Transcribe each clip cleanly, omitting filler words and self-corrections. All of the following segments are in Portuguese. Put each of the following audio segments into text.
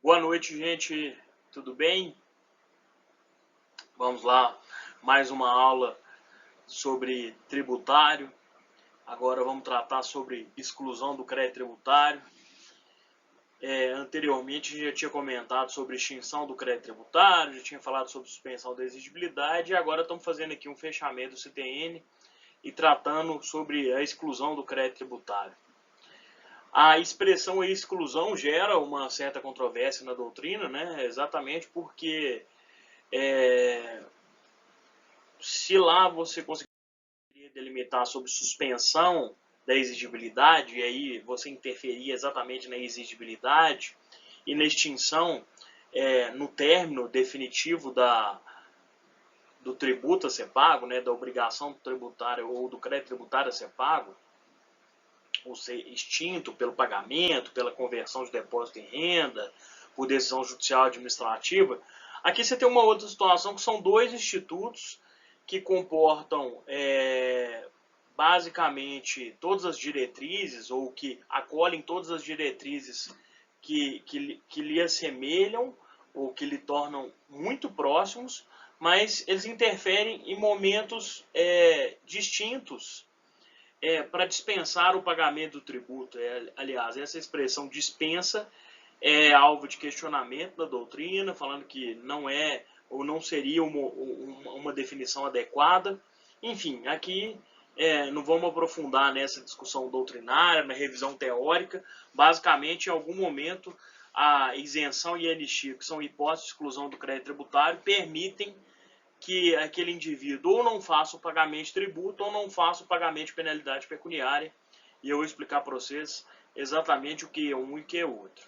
Boa noite, gente. Tudo bem? Vamos lá, mais uma aula sobre tributário. Agora vamos tratar sobre exclusão do crédito tributário. Anteriormente a gente já tinha comentado sobre extinção do crédito tributário, já tinha falado sobre suspensão da exigibilidade e agora estamos fazendo aqui um fechamento do CTN e tratando sobre a exclusão do crédito tributário. A expressão exclusão gera uma certa controvérsia na doutrina, né? Exatamente porque se lá você conseguiria delimitar sobre suspensão da exigibilidade, e aí você interferia exatamente na exigibilidade e na extinção no término definitivo do tributo a ser pago, né, da obrigação tributária ou do crédito tributário a ser pago, ou ser extinto pelo pagamento, pela conversão de depósito em renda, por decisão judicial administrativa. Aqui você tem uma outra situação que são dois institutos que comportam basicamente todas as diretrizes ou que acolhem todas as diretrizes que lhe assemelham ou que lhe tornam muito próximos, mas eles interferem em momentos distintos para dispensar o pagamento do tributo. Aliás, essa expressão dispensa é alvo de questionamento da doutrina, falando que não é ou não seria uma definição adequada. Enfim, aqui não vamos aprofundar nessa discussão doutrinária, na revisão teórica. Basicamente, em algum momento, a isenção e a anistia, que são hipóteses de exclusão do crédito tributário, permitem que aquele indivíduo ou não faça o pagamento de tributo ou não faça o pagamento de penalidade pecuniária. E eu vou explicar para vocês exatamente o que é um e o que é outro.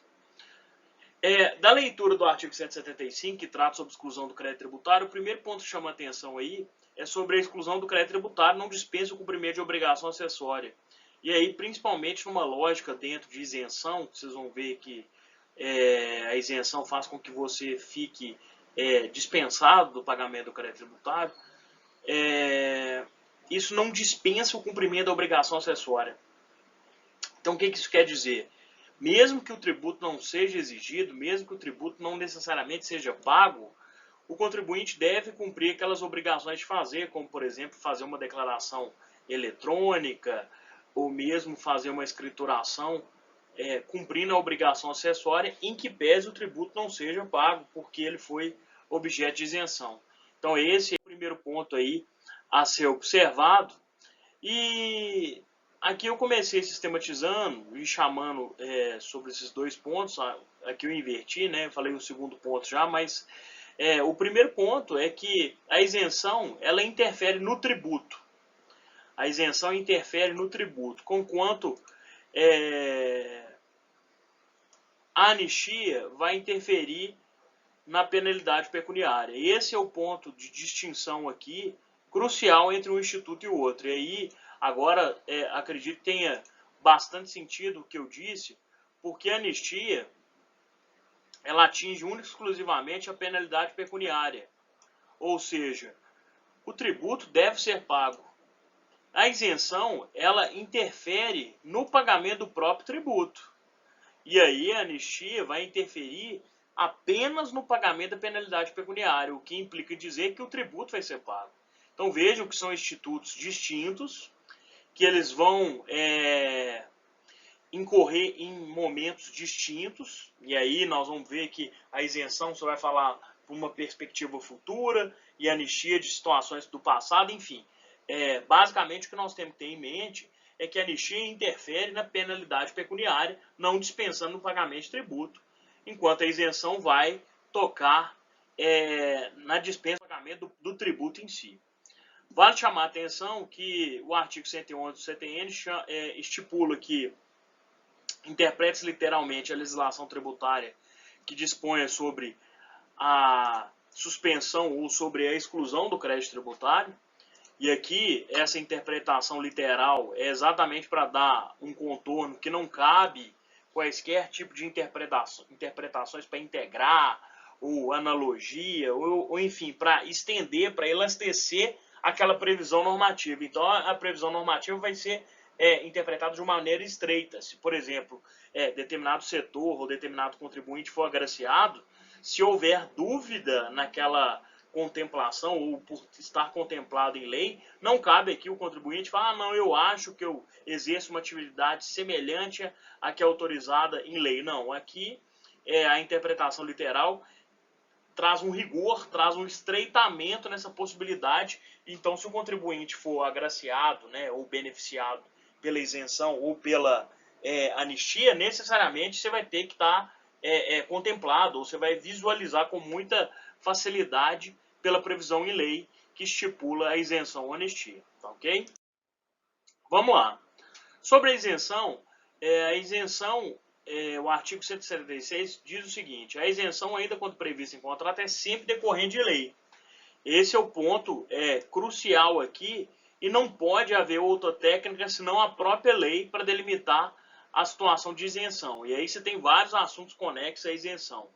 Da leitura do artigo 175, que trata sobre exclusão do crédito tributário, o primeiro ponto que chama a atenção aí é sobre a exclusão do crédito tributário não dispensa o cumprimento de obrigação acessória. E aí, principalmente numa lógica dentro de isenção, vocês vão ver que a isenção faz com que você fique dispensado do pagamento do crédito tributário, isso não dispensa o cumprimento da obrigação acessória. Então, o que isso quer dizer? Mesmo que o tributo não seja exigido, mesmo que o tributo não necessariamente seja pago, o contribuinte deve cumprir aquelas obrigações de fazer, como, por exemplo, fazer uma declaração eletrônica ou mesmo fazer uma escrituração cumprindo a obrigação acessória em que pese o tributo não seja pago, porque ele foi objeto de isenção. Então, esse é o primeiro ponto aí a ser observado. E aqui eu comecei sistematizando e chamando sobre esses dois pontos. Aqui eu inverti, né? Falei o segundo ponto já, mas o primeiro ponto é que a isenção ela interfere no tributo. A isenção interfere no tributo, conquanto a anistia vai interferir na penalidade pecuniária. Esse é o ponto de distinção aqui, crucial entre um instituto e o outro. E aí, agora, acredito que tenha bastante sentido o que eu disse, porque a anistia ela atinge única e exclusivamente a penalidade pecuniária. Ou seja, o tributo deve ser pago. A isenção, ela interfere no pagamento do próprio tributo. E aí a anistia vai interferir apenas no pagamento da penalidade pecuniária, o que implica dizer que o tributo vai ser pago. Então vejam que são institutos distintos, que eles vão incorrer em momentos distintos, e aí nós vamos ver que a isenção só vai falar por uma perspectiva futura, e a anistia de situações do passado, enfim. Basicamente o que nós temos que ter em mente é que a anistia interfere na penalidade pecuniária, não dispensando o pagamento de tributo, enquanto a isenção vai tocar na dispensa do pagamento do tributo em si. Vale chamar a atenção que o artigo 111 do CTN estipula que interprete-se literalmente a legislação tributária que disponha sobre a suspensão ou sobre a exclusão do crédito tributário. E aqui, essa interpretação literal é exatamente para dar um contorno que não cabe quaisquer tipo de interpretações para integrar, ou analogia, ou enfim, para estender, para elastecer aquela previsão normativa. Então, a previsão normativa vai ser interpretado de uma maneira estreita. Se, por exemplo, determinado setor ou determinado contribuinte for agraciado, se houver dúvida naquela contemplação ou por estar contemplado em lei, não cabe aqui o contribuinte falar, não, eu acho que eu exerço uma atividade semelhante à que é autorizada em lei. Não, aqui a interpretação literal traz um rigor, traz um estreitamento nessa possibilidade. Então, se o contribuinte for agraciado, né, ou beneficiado pela isenção ou pela anistia, necessariamente você vai ter que estar contemplado, ou você vai visualizar com muita facilidade pela previsão em lei que estipula a isenção ou anistia. Tá, ok? Vamos lá. Sobre a isenção, o artigo 176 diz o seguinte: a isenção, ainda quando prevista em contrato, é sempre decorrente de lei. Esse é o ponto crucial aqui, e não pode haver outra técnica senão a própria lei para delimitar a situação de isenção. E aí você tem vários assuntos conexos à isenção.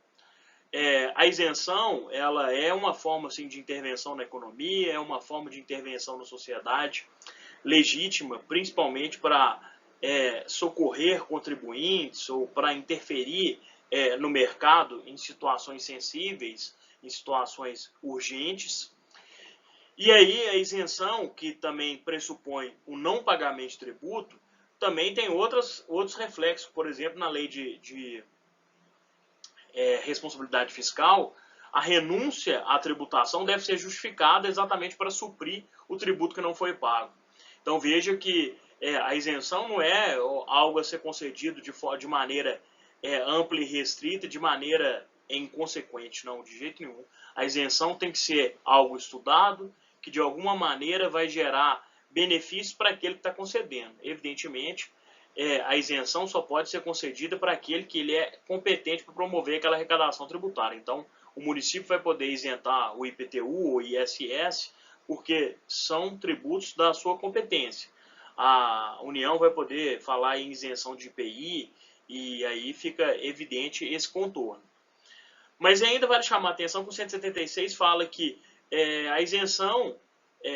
A isenção, ela é uma forma assim, de intervenção na economia, é uma forma de intervenção na sociedade legítima, principalmente para socorrer contribuintes ou para interferir no mercado em situações sensíveis, em situações urgentes. E aí a isenção, que também pressupõe o não pagamento de tributo, também tem outros reflexos. Por exemplo, na lei de responsabilidade fiscal, a renúncia à tributação deve ser justificada exatamente para suprir o tributo que não foi pago. Então veja que a isenção não é algo a ser concedido de maneira ampla e restrita, de maneira inconsequente, não, de jeito nenhum. A isenção tem que ser algo estudado, que de alguma maneira vai gerar benefícios para aquele que está concedendo. Evidentemente, a isenção só pode ser concedida para aquele que ele é competente para promover aquela arrecadação tributária. Então, o município vai poder isentar o IPTU ou ISS, porque são tributos da sua competência. A União vai poder falar em isenção de IPI, e aí fica evidente esse contorno. Mas ainda vale chamar a atenção que o 176 fala que a isenção,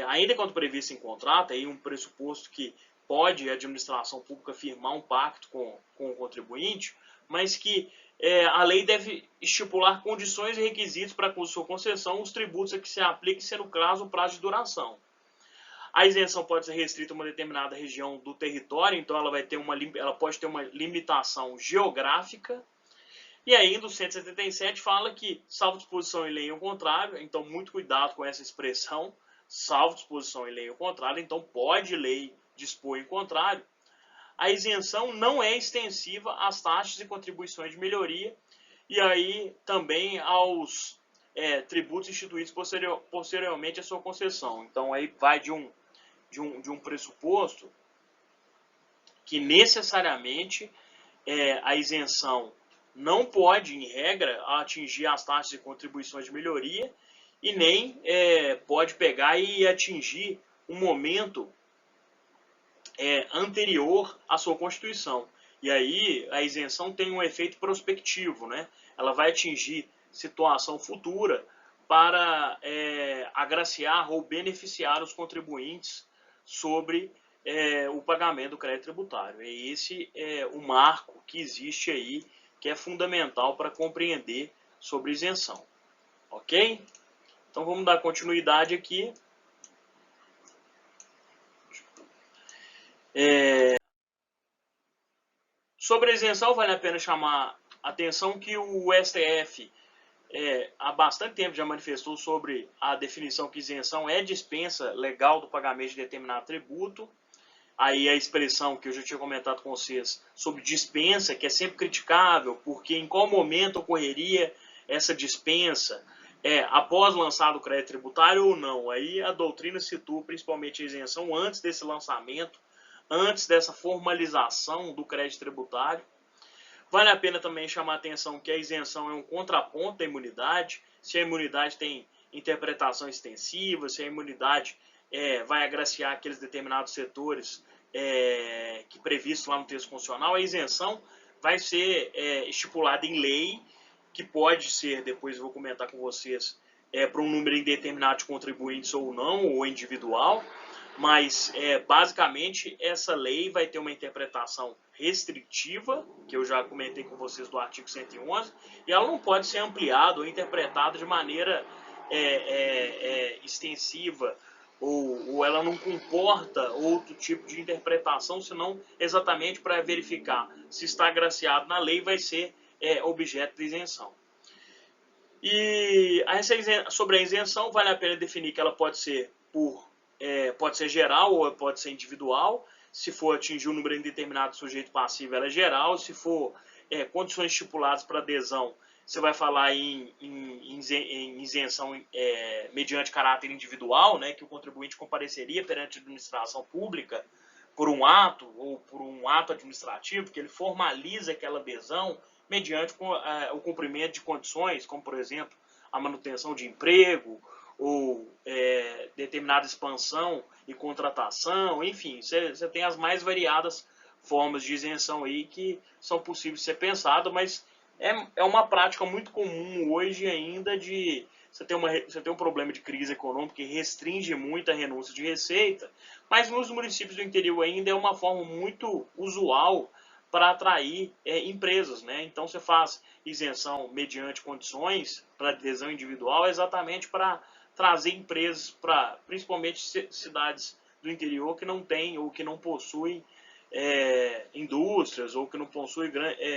ainda quando prevista em contrato, aí um pressuposto que pode a administração pública firmar um pacto com o contribuinte, mas que a lei deve estipular condições e requisitos para a sua concessão, os tributos a que se apliquem, sendo o caso o prazo de duração. A isenção pode ser restrita a uma determinada região do território, então ela pode ter uma limitação geográfica. E ainda o 177 fala que, salvo disposição em lei ou contrário, então muito cuidado com essa expressão, salvo disposição em lei ou contrário, então pode lei dispor em contrário, a isenção não é extensiva às taxas e contribuições de melhoria e aí também aos tributos instituídos posteriormente à sua concessão. Então aí vai de um pressuposto que necessariamente a isenção não pode, em regra, atingir as taxas e contribuições de melhoria e nem pode pegar e atingir um momento anterior à sua Constituição. E aí a isenção tem um efeito prospectivo, né? Ela vai atingir situação futura para agraciar ou beneficiar os contribuintes sobre o pagamento do crédito tributário. E esse é o marco que existe aí, que é fundamental para compreender sobre isenção. Ok? Então vamos dar continuidade aqui. Sobre a isenção, vale a pena chamar a atenção que o STF há bastante tempo já manifestou sobre a definição que isenção é dispensa legal do pagamento de determinado tributo. Aí a expressão que eu já tinha comentado com vocês sobre dispensa, que é sempre criticável, porque em qual momento ocorreria essa dispensa, após lançado o crédito tributário ou não. Aí a doutrina situa principalmente a isenção antes desse lançamento, antes dessa formalização do crédito tributário. Vale a pena também chamar a atenção que a isenção é um contraponto da imunidade. Se a imunidade tem interpretação extensiva, se a imunidade vai agraciar aqueles determinados setores que previsto lá no texto constitucional, a isenção vai ser estipulada em lei, que pode ser, depois eu vou comentar com vocês, para um número indeterminado de contribuintes ou não, ou individual, Mas, basicamente, essa lei vai ter uma interpretação restritiva, que eu já comentei com vocês do artigo 111, e ela não pode ser ampliada ou interpretada de maneira extensiva, ou ela não comporta outro tipo de interpretação, senão exatamente para verificar se está agraciado na lei, vai ser objeto de isenção. E sobre a isenção, vale a pena definir que ela pode ser pode ser geral ou pode ser individual. Se for atingir um número indeterminado de sujeito passivo, ela é geral. Se for condições estipuladas para adesão, você vai falar em isenção mediante caráter individual, né, que o contribuinte compareceria perante a administração pública por um ato ou por um ato administrativo, que ele formaliza aquela adesão mediante o cumprimento de condições, como, por exemplo, a manutenção de emprego ou determinada expansão e contratação, enfim, você tem as mais variadas formas de isenção aí que são possíveis de ser pensadas, mas é uma prática muito comum hoje ainda de você ter um problema de crise econômica que restringe muito a renúncia de receita, mas nos municípios do interior ainda é uma forma muito usual para atrair empresas, né? Então você faz isenção mediante condições para adesão individual exatamente para trazer empresas para, principalmente cidades do interior que não têm ou que não possuem indústrias ou que não possuem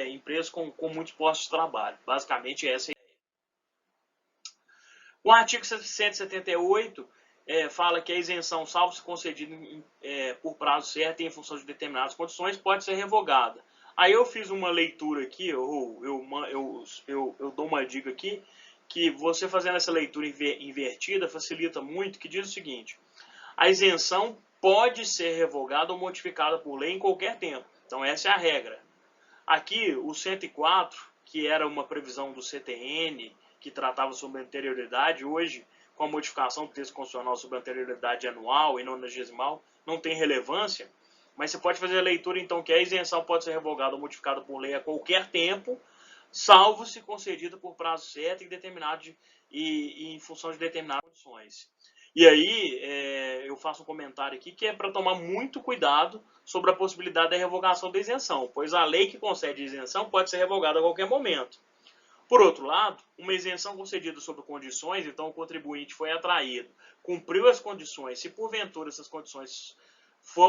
empresas com muitos postos de trabalho. Basicamente essa é a ideia. O artigo 178 fala que a isenção, salvo se concedida por prazo certo e em função de determinadas condições, pode ser revogada. Aí eu fiz uma leitura aqui, eu dou uma dica aqui, que você fazendo essa leitura invertida facilita muito, que diz o seguinte: a isenção pode ser revogada ou modificada por lei em qualquer tempo. Então essa é a regra. Aqui, o 104, que era uma previsão do CTN, que tratava sobre anterioridade, hoje, com a modificação do texto constitucional sobre anterioridade anual e nonagesimal, não tem relevância, mas você pode fazer a leitura, então, que a isenção pode ser revogada ou modificada por lei a qualquer tempo, salvo se concedida por prazo certo e em função de determinadas condições. E aí, eu faço um comentário aqui que é para tomar muito cuidado sobre a possibilidade da revogação da isenção, pois a lei que concede isenção pode ser revogada a qualquer momento. Por outro lado, uma isenção concedida sob condições, então o contribuinte foi atraído, cumpriu as condições, se porventura essas condições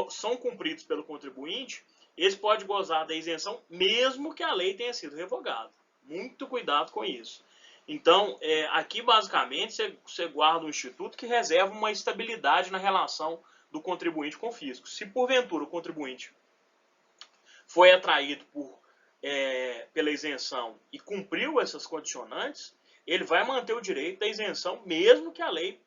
são cumpridas pelo contribuinte, ele pode gozar da isenção mesmo que a lei tenha sido revogada. Muito cuidado com isso. Então, aqui basicamente você guarda um instituto que reserva uma estabilidade na relação do contribuinte com o fisco. Se porventura o contribuinte foi atraído pela isenção e cumpriu essas condicionantes, ele vai manter o direito da isenção mesmo que a lei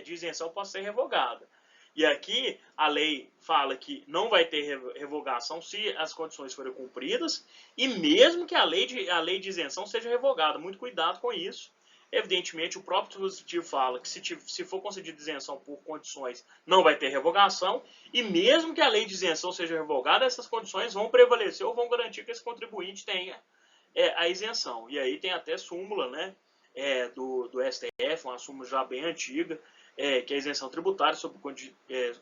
de isenção possa ser revogada. E aqui a lei fala que não vai ter revogação se as condições forem cumpridas e mesmo que a lei de isenção seja revogada. Muito cuidado com isso. Evidentemente, o próprio dispositivo fala que se for concedida isenção por condições, não vai ter revogação. E mesmo que a lei de isenção seja revogada, essas condições vão prevalecer ou vão garantir que esse contribuinte tenha a isenção. E aí tem até súmula, né, do STF, uma súmula já bem antiga, que a isenção tributária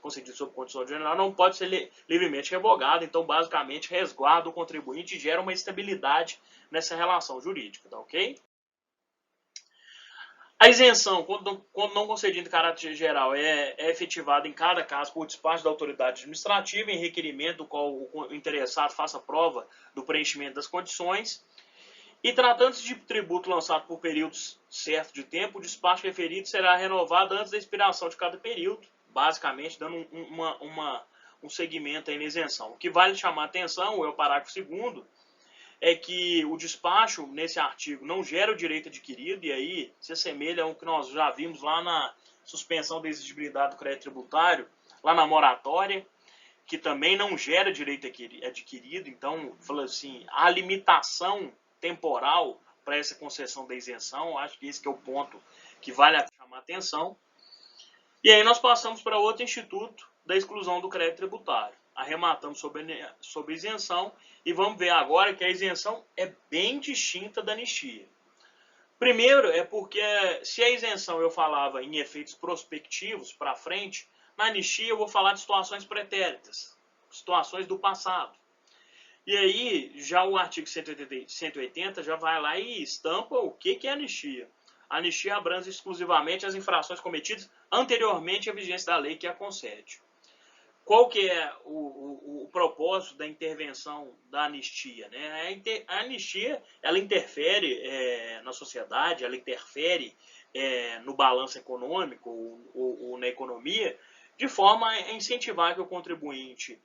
concedida sob condição general não pode ser livremente revogada. Então, basicamente, resguarda o contribuinte e gera uma estabilidade nessa relação jurídica, tá ok? A isenção, quando não concedida em caráter geral, é efetivada em cada caso por despacho da autoridade administrativa em requerimento do qual o interessado faça prova do preenchimento das condições. E tratando-se de tributo lançado por períodos certos de tempo, o despacho referido será renovado antes da expiração de cada período, basicamente dando um segmento aí na isenção. O que vale chamar a atenção é o parágrafo 2º, é que o despacho, nesse artigo, não gera o direito adquirido, e aí se assemelha ao que nós já vimos lá na suspensão da exigibilidade do crédito tributário, lá na moratória, que também não gera direito adquirido. Então, fala assim, a limitação temporal para essa concessão da isenção, acho que esse que é o ponto que vale a chamar a atenção. E aí nós passamos para outro instituto da exclusão do crédito tributário. Arrematamos sobre isenção e vamos ver agora que a isenção é bem distinta da anistia. Primeiro é porque se a isenção eu falava em efeitos prospectivos para frente, Na anistia eu vou falar de situações pretéritas, situações do passado. E aí, já o artigo 180 já vai lá e estampa o que é anistia. A anistia abrange exclusivamente as infrações cometidas anteriormente à vigência da lei que a concede. Qual que é o propósito da intervenção da anistia? Né? A anistia, ela interfere na sociedade, ela interfere no balanço econômico ou na economia, de forma a incentivar que o contribuinte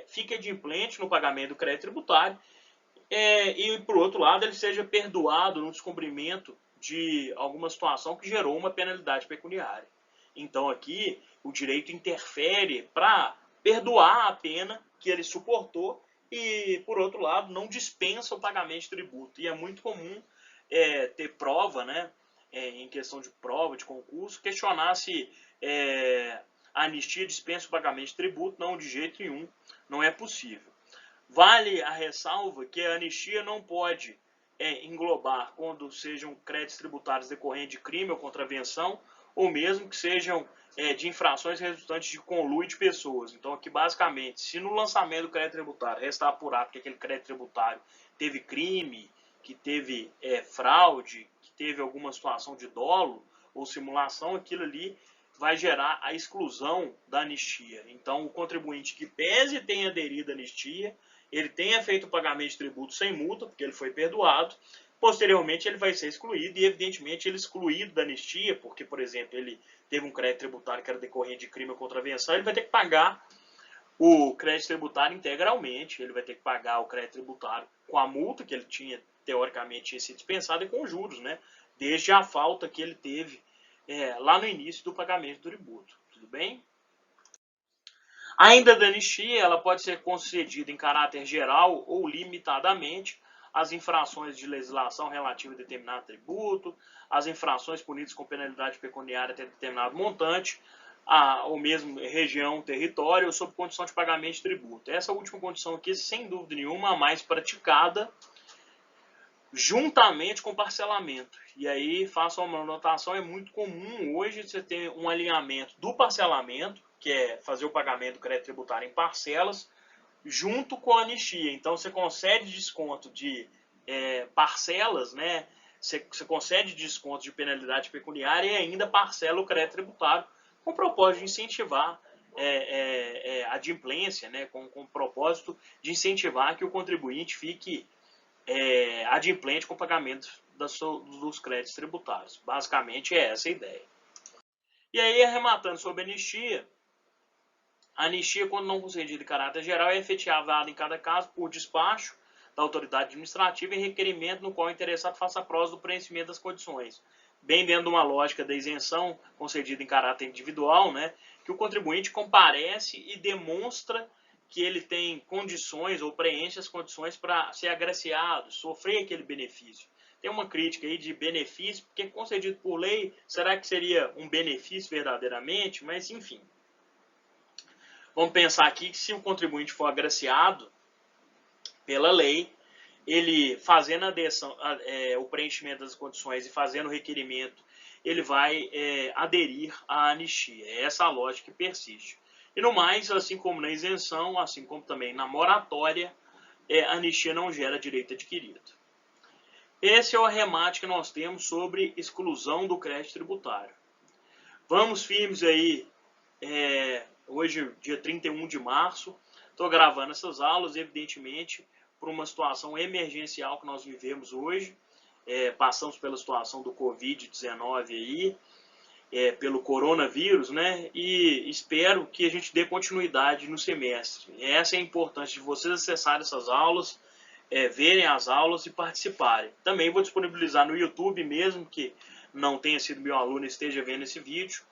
fique adimplente no pagamento do crédito tributário e, por outro lado, ele seja perdoado no descumprimento de alguma situação que gerou uma penalidade pecuniária. Então, aqui, o direito interfere para perdoar a pena que ele suportou e, por outro lado, não dispensa o pagamento de tributo. E é muito comum ter prova, né, em questão de prova, de concurso, questionar se a anistia dispensa o pagamento de tributo. Não, de jeito nenhum, não é possível. Vale a ressalva que a anistia não pode englobar quando sejam créditos tributários decorrentes de crime ou contravenção, ou mesmo que sejam de infrações resultantes de conluio de pessoas. Então, aqui, basicamente, se no lançamento do crédito tributário restar apurado que aquele crédito tributário teve crime, que teve fraude, que teve alguma situação de dolo ou simulação, aquilo ali vai gerar a exclusão da anistia. Então, o contribuinte que pese tenha aderido à anistia, ele tenha feito o pagamento de tributo sem multa, porque ele foi perdoado, posteriormente ele vai ser excluído, e evidentemente ele excluído da anistia, porque, por exemplo, ele teve um crédito tributário que era decorrente de crime ou contravenção, ele vai ter que pagar o crédito tributário integralmente, ele vai ter que pagar o crédito tributário com a multa que ele tinha, teoricamente, tinha sido dispensado, e com juros, né? Desde a falta que ele teve lá no início do pagamento do tributo. Tudo bem? Ainda da anistia, ela pode ser concedida em caráter geral ou limitadamente às infrações de legislação relativa a determinado tributo, as infrações punidas com penalidade pecuniária até determinado montante, ou mesmo região, território, ou sob condição de pagamento de tributo. Essa última condição aqui, sem dúvida nenhuma, a mais praticada, juntamente com parcelamento. E aí, faço uma anotação, é muito comum hoje você ter um alinhamento do parcelamento, que é fazer o pagamento do crédito tributário em parcelas, junto com a anistia. Então, você concede desconto de parcelas, né? Você concede desconto de penalidade pecuniária e ainda parcela o crédito tributário, com o propósito de incentivar a adimplência, né? Com o propósito de incentivar que o contribuinte fique adimplente com o pagamento dos créditos tributários. Basicamente é essa a ideia. E aí, arrematando sobre a anistia, quando não concedida em caráter geral, é efetivada em cada caso por despacho da autoridade administrativa em requerimento no qual o interessado faça prova do preenchimento das condições. Bem dentro de uma lógica da isenção concedida em caráter individual, né, que o contribuinte comparece e demonstra que ele tem condições ou preenche as condições para ser agraciado, sofrer aquele benefício. Tem uma crítica aí de benefício, porque concedido por lei, será que seria um benefício verdadeiramente? Mas, enfim. Vamos pensar aqui que se o contribuinte for agraciado pela lei, ele fazendo o preenchimento das condições e fazendo o requerimento, ele vai aderir à anistia. É essa a lógica que persiste. E no mais, assim como na isenção, assim como também na moratória, a anistia não gera direito adquirido. Esse é o arremate que nós temos sobre exclusão do crédito tributário. Vamos firmes aí, hoje, dia 31 de março, estou gravando essas aulas, evidentemente, por uma situação emergencial que nós vivemos hoje. Passamos pela situação do Covid-19 aí, pelo coronavírus, né? E espero que a gente dê continuidade no semestre. Essa é a importância de vocês acessarem essas aulas, verem as aulas e participarem. Também vou disponibilizar no YouTube, mesmo que não tenha sido meu aluno e esteja vendo esse vídeo.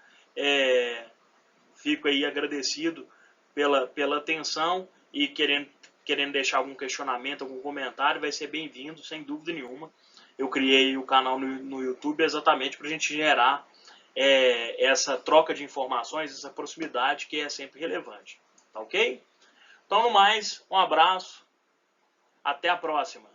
Fico aí agradecido pela atenção e querendo deixar algum questionamento, algum comentário, vai ser bem-vindo, sem dúvida nenhuma. Eu criei o canal no YouTube exatamente para a gente gerar essa troca de informações, essa proximidade que é sempre relevante. Tá ok? Então, no mais, um abraço. Até a próxima.